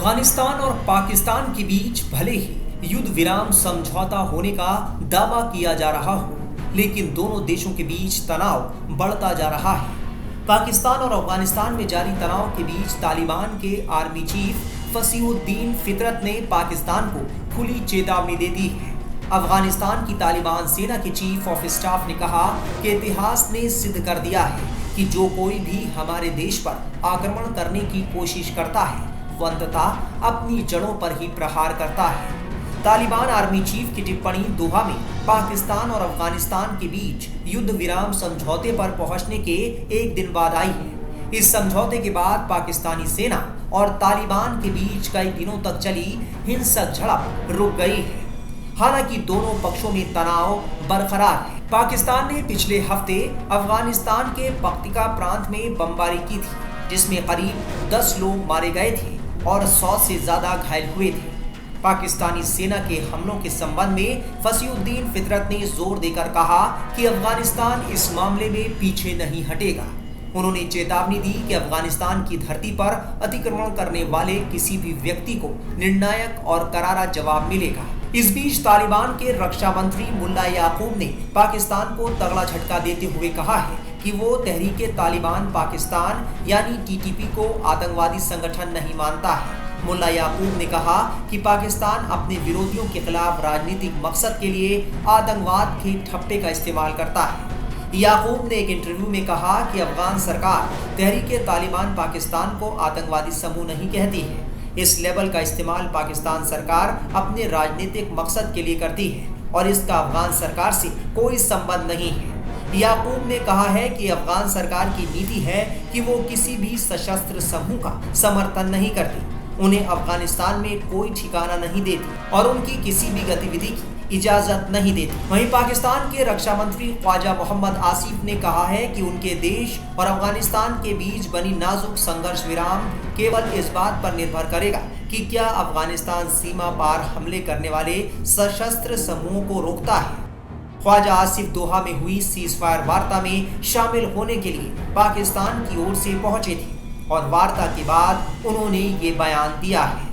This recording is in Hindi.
अफगानिस्तान और पाकिस्तान के बीच भले ही युद्ध विराम समझौता होने का दावा किया जा रहा हो, लेकिन दोनों देशों के बीच तनाव बढ़ता जा रहा है। पाकिस्तान और अफगानिस्तान में जारी तनाव के बीच तालिबान के आर्मी चीफ फसीहुद्दीन फितरत ने पाकिस्तान को खुली चेतावनी दे दी है। अफगानिस्तान की तालिबान सेना के चीफ ऑफ स्टाफ ने कहा कि इतिहास ने सिद्ध कर दिया है कि जो कोई भी हमारे देश पर आक्रमण करने की कोशिश करता है वो अंततः अपनी जड़ों पर ही प्रहार करता है। तालिबान आर्मी चीफ की टिप्पणी दोहा में पाकिस्तान और अफगानिस्तान के बीच युद्ध विराम समझौते पर पहुंचने के एक दिन बाद आई है। इस समझौते के बाद पाकिस्तानी सेना और तालिबान के बीच कई दिनों तक चली हिंसक झड़प रुक गई है। हालांकि दोनों पक्षों में तनाव बरकरार है। पाकिस्तान ने पिछले हफ्ते अफगानिस्तान के पख्तिका प्रांत में बमबारी की थी, जिसमें करीब 10 लोग मारे गए थे और 100 से ज्यादा घायल हुए थे। पाकिस्तानी सेना के हमलों के संबंध में फसीहुद्दीन फितरत ने जोर देकर कहा कि अफगानिस्तान इस मामले में पीछे नहीं हटेगा। उन्होंने चेतावनी दी कि अफगानिस्तान की धरती पर अतिक्रमण करने वाले किसी भी व्यक्ति को निर्णायक और करारा जवाब मिलेगा। इस बीच तालिबान के रक्षा मंत्री मुल्ला याकूब ने पाकिस्तान को तगड़ा झटका देते हुए कहा है कि वो तहरीके तालिबान पाकिस्तान यानी टीटीपी को आतंकवादी संगठन नहीं मानता है। मुल्ला याकूब ने कहा कि पाकिस्तान अपने विरोधियों के खिलाफ राजनीतिक मकसद के लिए आतंकवाद के ठप्पे का इस्तेमाल करता है। याकूब ने एक इंटरव्यू में कहा कि अफगान सरकार तहरीके तालिबान पाकिस्तान को आतंकवादी समूह नहीं कहती है। इस लेबल का इस्तेमाल पाकिस्तान सरकार अपने राजनीतिक मकसद के लिए करती है और इसका अफगान सरकार से कोई संबंध नहीं है। याकूब ने कहा है कि अफगान सरकार की नीति है कि वो किसी भी सशस्त्र समूह का समर्थन नहीं करती, उन्हें अफगानिस्तान में कोई ठिकाना नहीं देती और उनकी किसी भी गतिविधि की इजाजत नहीं देती। वहीं पाकिस्तान के रक्षा मंत्री ख्वाजा मोहम्मद आसिफ ने कहा है कि उनके देश और अफगानिस्तान के बीच बनी नाजुक संघर्ष विराम केवल इस बात पर निर्भर करेगा कि क्या अफगानिस्तान सीमा पार हमले करने वाले सशस्त्र समूहों को रोकता है। ख्वाजा आसिफ दोहा में हुई सीजफायर वार्ता में शामिल होने के लिए पाकिस्तान की ओर से पहुंचे थे और वार्ता के बाद उन्होंने ये बयान दिया है।